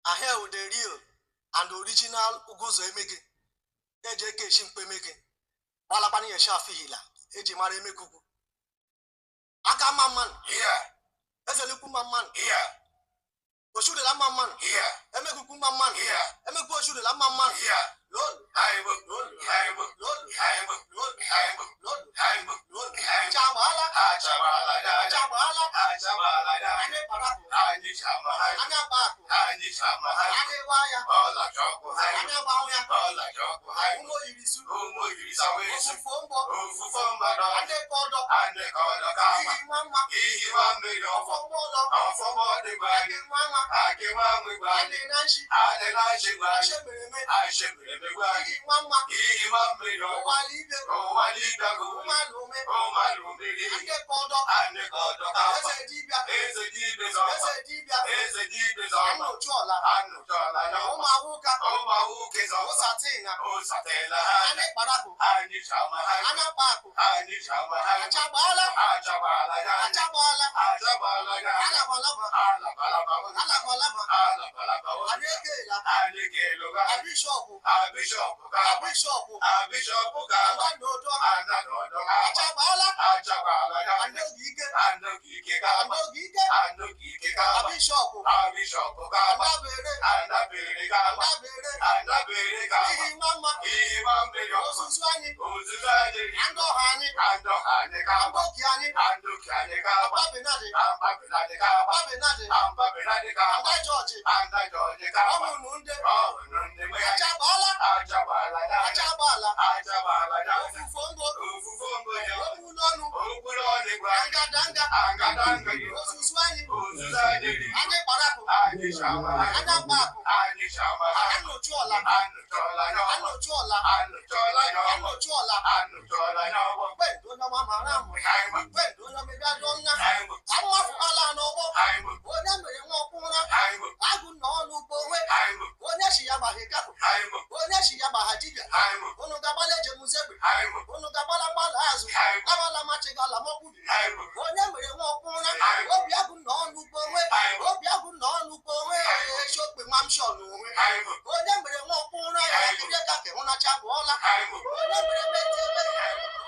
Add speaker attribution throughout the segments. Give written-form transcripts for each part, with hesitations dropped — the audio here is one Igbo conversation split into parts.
Speaker 1: Ahead with the real and original Ugozo Emeke. AJK Shimpemeke. Balapani Shafihila. Ejimare Mekuku. Akama man.
Speaker 2: Here.
Speaker 1: Ezelukuma man.
Speaker 2: Here.
Speaker 1: Oshu de la man.
Speaker 2: Here.
Speaker 1: Emekukuma man.
Speaker 2: Here.
Speaker 1: Emeku Oshu de la man.
Speaker 2: Here.
Speaker 1: Lord.
Speaker 2: Haibu.
Speaker 1: Lord.
Speaker 2: Haibu.
Speaker 1: Lord.
Speaker 2: Haibu.
Speaker 1: Lord.
Speaker 2: Haibu.
Speaker 1: Lord.
Speaker 2: Haibu.
Speaker 1: Lord.
Speaker 2: Haibu.
Speaker 1: Chabala.
Speaker 2: Achabala dada.
Speaker 1: Chabala.
Speaker 2: Achabala dada.
Speaker 1: Ane paraku.
Speaker 2: Ani chama hai.
Speaker 1: Ane baku.
Speaker 2: Ani chama hai.
Speaker 1: Ane waya.
Speaker 2: Ola choco hai.
Speaker 1: Ane bauya.
Speaker 2: Ola choco hai.
Speaker 1: Umo yirisu.
Speaker 2: Umo yirisa wesu.
Speaker 1: Ofufombo.
Speaker 2: Ofufomba do.
Speaker 1: Ane kodo.
Speaker 2: Ane kodo kama.
Speaker 1: Iyi mama.
Speaker 2: Iyi wambe do.
Speaker 1: Ofomolo.
Speaker 2: Ofomo de bani.
Speaker 1: Ake mama.
Speaker 2: Ake wamwe bani.
Speaker 1: Ane nanshi.
Speaker 2: Ane nashi bani.
Speaker 1: Ashe mereme.
Speaker 2: Aishe bani bani.
Speaker 1: Iyi mama.
Speaker 2: Iyi wambe do.
Speaker 1: Owalibe.
Speaker 2: Owalida go.
Speaker 1: Umalume.
Speaker 2: Omalume.
Speaker 1: Ane kodo.
Speaker 2: Ane kodo kama.
Speaker 1: Eze dibia.
Speaker 2: Eze dibe zo.
Speaker 1: Eze dibia.
Speaker 2: Eze dibe zo.
Speaker 1: Anu chola.
Speaker 2: Anu chola no.
Speaker 1: Uma wuka.
Speaker 2: Oma uke zo.
Speaker 1: Usatina.
Speaker 2: Osatela
Speaker 1: Ane
Speaker 2: hana.
Speaker 1: paraku.
Speaker 2: Ani chama hai.
Speaker 1: Ane baku.
Speaker 2: Ani chama hai.
Speaker 1: Achabala.
Speaker 2: Achabala ya.
Speaker 1: Achabala.
Speaker 2: Achabala ya.
Speaker 1: Alabalaba.
Speaker 2: Alabalaba.
Speaker 1: Alabalaba.
Speaker 2: Alabalaba.
Speaker 1: Anekela.
Speaker 2: Anekelo ga.
Speaker 1: Abishopu.
Speaker 2: Abishopu ga.
Speaker 1: Abishopu.
Speaker 2: Abishopu ga.
Speaker 1: Anodo.
Speaker 2: Anadodo ga.
Speaker 1: Achabala.
Speaker 2: Achabala ya.
Speaker 1: Anogige.
Speaker 2: Anogige ga.
Speaker 1: Anogige.
Speaker 2: Anogige ga.
Speaker 1: Abishopu.
Speaker 2: Abishopu ga.
Speaker 1: Anabere.
Speaker 2: Anabere ga.
Speaker 1: Anabere.
Speaker 2: Anabere ga.
Speaker 1: Ihi mama.
Speaker 2: Ihe mambe yo.
Speaker 1: Osusu anyị.
Speaker 2: Ozuzu anyị.
Speaker 1: Andohani.
Speaker 2: Andohani ga.
Speaker 1: Andokiani.
Speaker 2: Andokiani ga.
Speaker 1: Ababenade.
Speaker 2: Ambabenade ga.
Speaker 1: Ababenade.
Speaker 2: Ambabenade ga.
Speaker 1: Anda George.
Speaker 2: Anda George ga.
Speaker 1: Ọmụnunde.
Speaker 2: Ọmụnunde mwe.
Speaker 1: Achabala.
Speaker 2: Achabala ya.
Speaker 1: Achabala.
Speaker 2: Achabala ya.
Speaker 1: Ofufombo.
Speaker 2: Ofufombo ya.
Speaker 1: Okwulọnụ.
Speaker 2: Okwulọnụ gwa.
Speaker 1: Angadanga.
Speaker 2: Angadanga yo.
Speaker 1: Osusu anyị.
Speaker 2: Ozuzu anyị.
Speaker 1: Anyị kparakụ.
Speaker 2: Anyị shama ha.
Speaker 1: Anya kpaakụ.
Speaker 2: Anyị shama ha.
Speaker 1: Anụchu ọla.
Speaker 2: Anụchọla ya.
Speaker 1: Anụchu ọla.
Speaker 2: Anụchọla ya.
Speaker 1: Anụchu ọla.
Speaker 2: Anụchọla ya.
Speaker 1: Kwendo onye ọma mara mma.
Speaker 2: Haịma.
Speaker 1: Kwendo onye ọmịbịa dụọ nna.
Speaker 2: Haịma.
Speaker 1: Amafụ ala n'ọgbọ.
Speaker 2: Haịma.
Speaker 1: Onye mere nwa ọkwụra.
Speaker 2: Haịma.
Speaker 1: Agụ nọ ọnụ ugbo onwe.
Speaker 2: Haịma.
Speaker 1: Onye shi ya gbagha ịkapụ.
Speaker 2: Haịma.
Speaker 1: Onye shi ya gbagha dibịa.
Speaker 2: Haịma.
Speaker 1: Unu gagbala ejemuzegbe.
Speaker 2: Haịma.
Speaker 1: Unu gagbala mgbala azụ.
Speaker 2: Haịma.
Speaker 1: Agbala machigala mọkwubi.
Speaker 2: Haịma.
Speaker 1: Onye mere nwa ọkwụra.
Speaker 2: Haịma.
Speaker 1: Obi agụ nọ ọnụ ugbo onwe.
Speaker 2: Haịma.
Speaker 1: Obi agụ nọ ọnụ ugbo onwe. Eshokpe nwamshọ n'onwe.
Speaker 2: Haịma.
Speaker 1: Onye mere nwa ọkwụra. Ire ka ke hụnacha bụọla.
Speaker 2: Haịma.
Speaker 1: Onye mere meti ebe.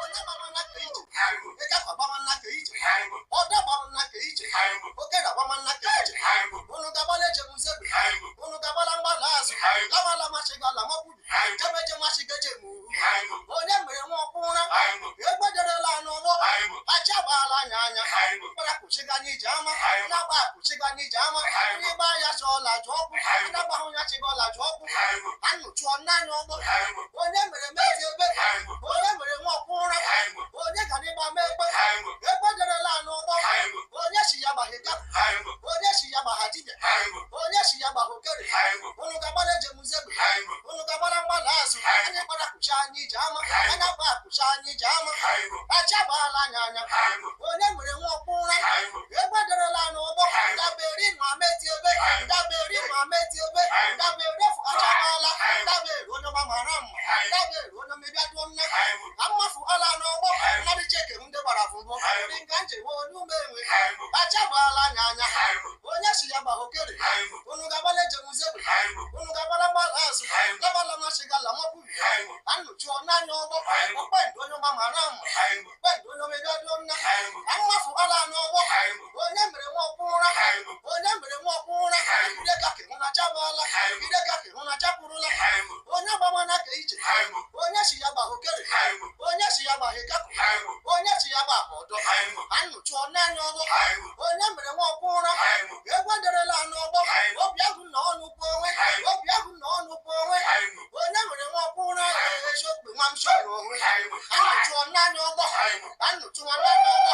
Speaker 1: Onye gbara nna ka ije.
Speaker 2: Haịma.
Speaker 1: Ịgafe gbama nna ka ije.
Speaker 2: Haịma.
Speaker 1: Ọda gbara nna ka ije.
Speaker 2: Haịma.
Speaker 1: Okere gbama nna ka ije.
Speaker 2: Haịma.
Speaker 1: Unu gagbala ejemuzegbe.
Speaker 2: Haịma.
Speaker 1: Unu gagbala mgbala azụ.
Speaker 2: Haịma.
Speaker 1: Gabala machigala mọkwubi.
Speaker 2: Haịma.
Speaker 1: Jebeje machigeje muru.
Speaker 2: Haịma.
Speaker 1: Onye mere nwa ọkwụra.
Speaker 2: Haịma.
Speaker 1: Egbederela n'ụgbọ.
Speaker 2: Haịma.
Speaker 1: Achagbala anya anya.
Speaker 2: Haịma.
Speaker 1: Mkpara kụchiga n'ije ama.
Speaker 2: Haịma.
Speaker 1: Nagba kụchiga n'ije ama.
Speaker 2: Haịma.
Speaker 1: Ndị gba ya chọọla jụ ọkụ.
Speaker 2: Haịma.
Speaker 1: Ndị gbahụ ya chịgọla jụ ọkụ.
Speaker 2: Haịma.
Speaker 1: Anụchụọ n'anya ọgbọ.
Speaker 2: Haịma.
Speaker 1: Onye mere meti ebe.
Speaker 2: Haịma.
Speaker 1: Onye mere nwa ọkwụra.
Speaker 2: Haịma.
Speaker 1: Onye ga n'ịgba ma ekpe.
Speaker 2: Haịma.
Speaker 1: Egbederela n'ụgbọ.
Speaker 2: Haịma.
Speaker 1: Onye shi ya gbagha ịkapụ.
Speaker 2: Haịma.
Speaker 1: Onye shi ya gbagha dibịa.
Speaker 2: Haịma.
Speaker 1: Onye shi ya gbagha okere.
Speaker 2: Haịma.
Speaker 1: Unu gagbala ejemuzegbe.
Speaker 2: Haịma.
Speaker 1: Unu gagbala mgbala azụ.
Speaker 2: Haịma.
Speaker 1: Anyị gbara kụcha anyị ije ama.
Speaker 2: Haịma.
Speaker 1: Anya gba kụcha anyị ije ama.
Speaker 2: Haịma.
Speaker 1: Achagbala anya anya.
Speaker 2: Haịma.
Speaker 1: Onye mere nwa ọkwụra.
Speaker 2: Haịma.
Speaker 1: Egbederela n'ụgbọ.
Speaker 2: Haịma.
Speaker 1: Ndaberi ma meti ebe.
Speaker 2: Haịma.
Speaker 1: Ndaberi ma meti ebe.
Speaker 2: Haịma.
Speaker 1: Ndaberi efu achagbala.
Speaker 2: Haịma.
Speaker 1: Ndaberi onye ọma mara mma.
Speaker 2: Haịma.
Speaker 1: Ndaberi onye ọmịbịa dụọ nne.
Speaker 2: Haịma.
Speaker 1: Ammafu ala n'ụgbọ.
Speaker 2: Haịma.
Speaker 1: Mmadụ cheke ndị gbara afụgbọ.
Speaker 2: Haịma.
Speaker 1: Ndị nga njewe onye ume enwe.
Speaker 2: Haịma.
Speaker 1: Achagbala anya anya.
Speaker 2: Haịma.
Speaker 1: Onye shi ya gbagha okere.
Speaker 2: Haịma.
Speaker 1: Unu gagbala ejemuzegbe.
Speaker 2: Haịma.
Speaker 1: Unu gagbala mgbala azụ.
Speaker 2: Haịma.
Speaker 1: Gabala machigala mọkwubi.
Speaker 2: Haịma.
Speaker 1: Anụchụọ n'anya ọgbọ.
Speaker 2: Haịma.
Speaker 1: Okpendo onye ọma mara mma.
Speaker 2: Haịma.
Speaker 1: Okpendo onye ọmịbịa dụọ nne.
Speaker 2: Haịma.
Speaker 1: Ammafu ala n'ụgbọ.
Speaker 2: Haịma.
Speaker 1: Onye mere nwa ọkwụra.
Speaker 2: Haịma.
Speaker 1: Onye mere nwa ọkwụra.
Speaker 2: Haịma.
Speaker 1: Ide ka ke hụ na chabala.
Speaker 2: Haịma.
Speaker 1: Ide ka ke hụ na chapụrụla.
Speaker 2: Haịma.
Speaker 1: Onye gbamana ka ije.
Speaker 2: Haịma.
Speaker 1: Onye shi ya gbagha okere.
Speaker 2: Haịma.
Speaker 1: Onye shi ya gbagha ịkapụ.
Speaker 2: Haịma.
Speaker 1: Onye shi ya gbagha ọdọ.
Speaker 2: Haịma.
Speaker 1: Anụchụọ n'anya ọgbọ.
Speaker 2: Haịma.
Speaker 1: Onye mere nwa ọkwụra.
Speaker 2: Haịma.
Speaker 1: Egbederela n'ọgbọ.
Speaker 2: Haịma.
Speaker 1: Obi agụ nọ ọnụ ugbo onwe.
Speaker 2: Haịma.
Speaker 1: Obi agụ nọ ọnụ ugbo onwe.
Speaker 2: Haịma.
Speaker 1: Onye mere nwa ọkwụra.
Speaker 2: Haịma.
Speaker 1: Eshokpe nwamshọ n'onwe.
Speaker 2: Haịma.
Speaker 1: Anụchụọ n'anya ọgbọ.
Speaker 2: Haịma.
Speaker 1: Anụchụọ n'anya ọgbọ.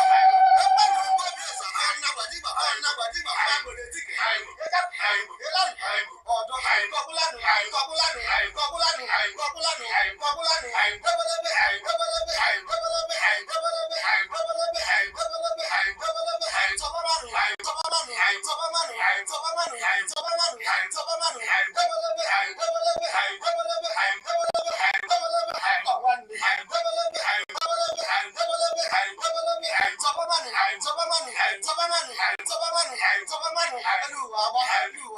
Speaker 1: Ekpere ugbo bi eze ha nnabadiba ha nnabadiba ha nwere dike.
Speaker 2: Haịma.
Speaker 1: Ịkapụ.
Speaker 2: Haịma.
Speaker 1: Ịlanụ.
Speaker 2: Haịma.
Speaker 1: Ọdọ.
Speaker 2: Haịma.
Speaker 1: Kọbụlanụ.
Speaker 2: Haịma.
Speaker 1: Kọbụlanụ.
Speaker 2: Haịma.
Speaker 1: Kọbụlanụ.
Speaker 2: Haịma.
Speaker 1: Kọbụlanụ.
Speaker 2: Haịma.
Speaker 1: Kọbụlanụ.
Speaker 2: Haịma.
Speaker 1: Ebelebe.
Speaker 2: Haịma.
Speaker 1: Ebelebe.
Speaker 2: Haịma.
Speaker 1: Ebelebe.
Speaker 2: Haịma.
Speaker 1: Ebelebe.
Speaker 2: Haịma.
Speaker 1: Ebelebe.
Speaker 2: Haịma.
Speaker 1: Ebelebe.
Speaker 2: Haịma.
Speaker 1: Ebelebe.
Speaker 2: Haịma.
Speaker 1: Tọbamanụ.
Speaker 2: Haịma.
Speaker 1: Tọbamanụ.
Speaker 2: Haịma.
Speaker 1: Tọbamanụ.
Speaker 2: Haịma.
Speaker 1: Tọbamanụ.
Speaker 2: Haịma.
Speaker 1: Tọbamanụ.
Speaker 2: Haịma.
Speaker 1: Tọbamanụ.
Speaker 2: Haịma.
Speaker 1: Ebelebe.
Speaker 2: Haịma.
Speaker 1: Ebelebe.
Speaker 2: Haịma.
Speaker 1: Ebelebe.
Speaker 2: Haịma.
Speaker 1: Ebelebe.
Speaker 2: Haịma.
Speaker 1: Ebelebe.
Speaker 2: Haịma.
Speaker 1: Ọnwanne.
Speaker 2: Haịma.
Speaker 1: Ebelebe.
Speaker 2: Haịma.
Speaker 1: Ebelebe.
Speaker 2: Haịma.
Speaker 1: Ebelebe.
Speaker 2: Haịma.
Speaker 1: Ebelebe.
Speaker 2: Haịma.
Speaker 1: Tọbamanụ.
Speaker 2: Haịma.
Speaker 1: Tọbamanụ.
Speaker 2: Haịma.
Speaker 1: Tọbamanụ.
Speaker 2: Haịma.
Speaker 1: Tọbamanụ.
Speaker 2: Haịma.
Speaker 1: Tọbamanụ.
Speaker 2: Haịma.
Speaker 1: Elu ụwa agba.
Speaker 2: Haịma.
Speaker 1: Elu ụwa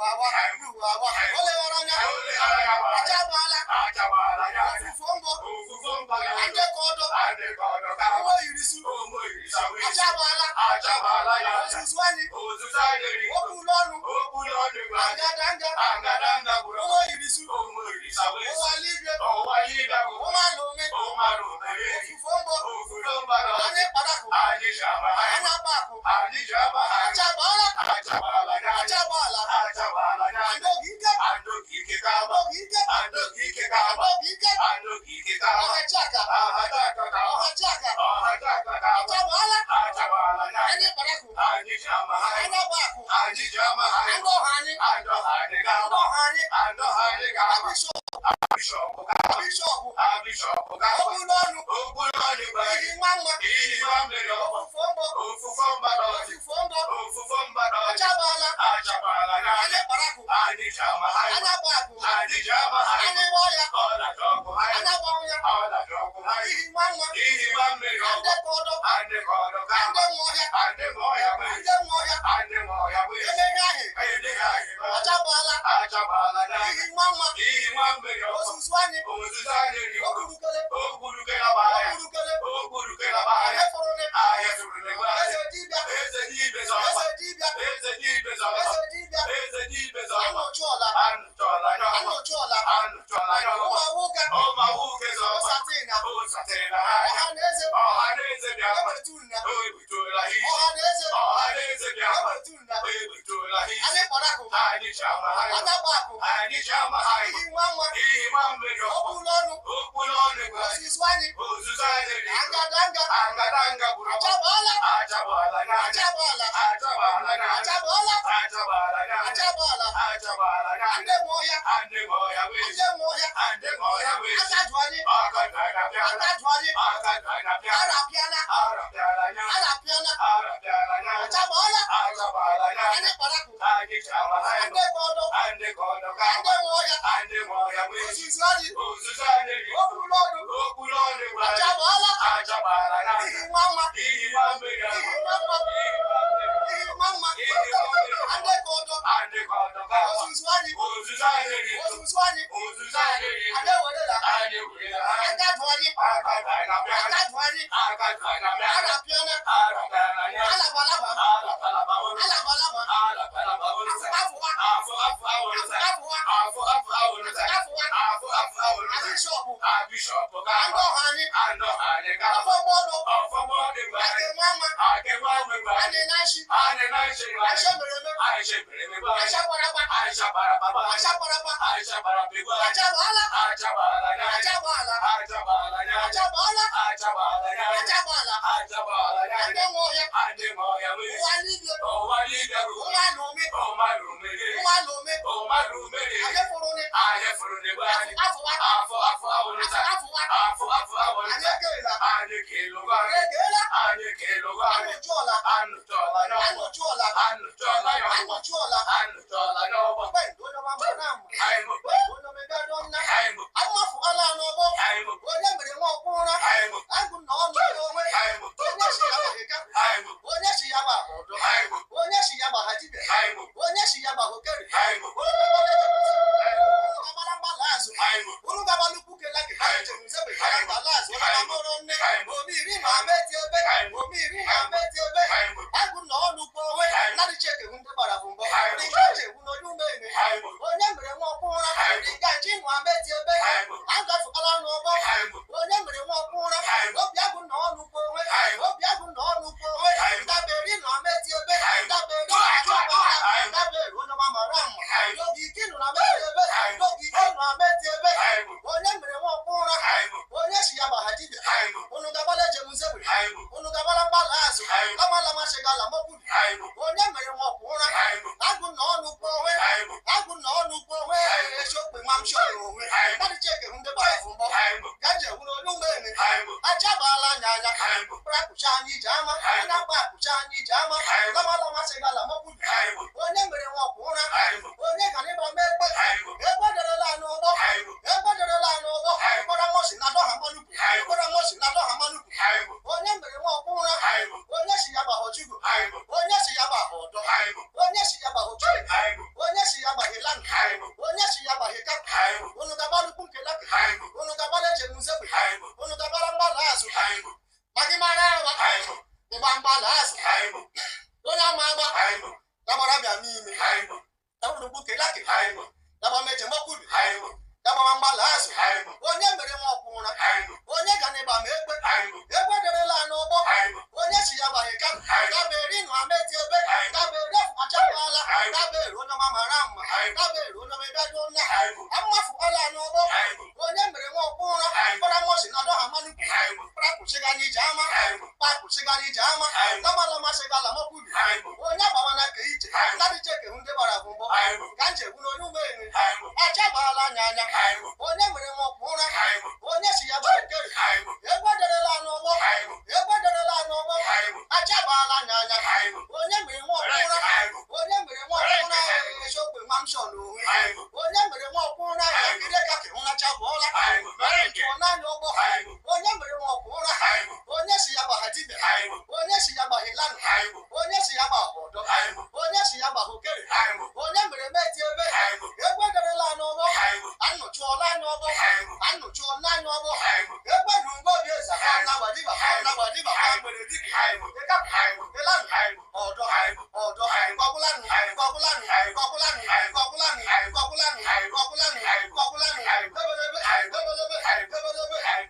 Speaker 1: ilaki
Speaker 2: Aibu.
Speaker 1: daba meje mokubi
Speaker 2: Aibu.
Speaker 1: daba mbala azu
Speaker 2: Aibu.
Speaker 1: onye mere nwa ọkwụra
Speaker 2: Aibu.
Speaker 1: onye ga na ịgba ma ekpe
Speaker 2: Aibu.
Speaker 1: ekpe derela n'ụgbọ
Speaker 2: Aibu.
Speaker 1: onye si ya gbaghị ka dabere nụ ameti ebe dabere achakwala dabere onye ọma mara mma dabere onye ọma ịbịado nna
Speaker 2: Aibu.
Speaker 1: amafukwala n'ụgbọ
Speaker 2: Aibu.
Speaker 1: onye mere nwa ọkwụra kpara mosi na dọha manupu
Speaker 2: Aibu.
Speaker 1: kpara kwụsịga n'ije ama
Speaker 2: Aibu.
Speaker 1: kpa kwụsịga n'ije ama dabala masịgala mokubi
Speaker 2: Aibu.
Speaker 1: onye gbawa na ke ije ndadị cheke ndị gbara bụ mbọ
Speaker 2: Aibu.
Speaker 1: ka nje egwu na onye ume enwe
Speaker 2: Aibu.
Speaker 1: achagbala anya anya
Speaker 2: Aibu.
Speaker 1: onye mere nwa ọkwụra
Speaker 2: Aibu.
Speaker 1: onye si ya gbara nkeri
Speaker 2: Aibu.
Speaker 1: egwe derela n'ụgbọ
Speaker 2: Aibu.
Speaker 1: egwe derela n'ụgbọ
Speaker 2: Aibu.
Speaker 1: achagbala anya anya
Speaker 2: Aibu.
Speaker 1: onye mere nwa ọkwụra
Speaker 2: Aibu.
Speaker 1: onye mere nwa ọkwụra esiokwe manshọn onwe
Speaker 2: Aibu.
Speaker 1: onye mere nwa ọkwụra gide ka ke hụnacha bụọla
Speaker 2: Aibu.
Speaker 1: tụọ n'anya ụgbọ
Speaker 2: Aibu.
Speaker 1: onye mere nwa ọkwụra
Speaker 2: Aibu.
Speaker 1: onye si ya gbagha dibịa
Speaker 2: Aibu.
Speaker 1: onye si ya gbagha lanụ
Speaker 2: Aibu.
Speaker 1: onye si ya gbagha ọdọ
Speaker 2: Aibu.
Speaker 1: onye si ya gbagha okere
Speaker 2: Aibu.
Speaker 1: onye mere meti ebe
Speaker 2: Aibu.
Speaker 1: egwe derela n'ụgbọ
Speaker 2: Aibu.
Speaker 1: anụchụọla anya ọgbọ
Speaker 2: Aibu.
Speaker 1: anụchụọla anya ọgbọ
Speaker 2: Aibu.
Speaker 1: egwe du ngwa obi eze ha na-agbadiba ha na-agbadiba ha gbere dike
Speaker 2: Aibu.
Speaker 1: ịkapụ
Speaker 2: Aibu.
Speaker 1: ịlanụ
Speaker 2: Aibu.
Speaker 1: ọdọ
Speaker 2: Aibu.
Speaker 1: ọdọ
Speaker 2: Aibu.
Speaker 1: gọgụlanụ
Speaker 2: Aibu.
Speaker 1: gọgụlanụ
Speaker 2: Aibu.
Speaker 1: gọgụlanụ
Speaker 2: Aibu.
Speaker 1: gọgụlanụ
Speaker 2: Aibu.
Speaker 1: gọgụlanụ
Speaker 2: Aibu.
Speaker 1: gọgụlanụ
Speaker 2: Aibu.
Speaker 1: gọgụlanụ
Speaker 2: Aibu.
Speaker 1: ebelebe
Speaker 2: Aibu.
Speaker 1: ebelebe
Speaker 2: Aibu.
Speaker 1: ebelebe
Speaker 2: Aibu.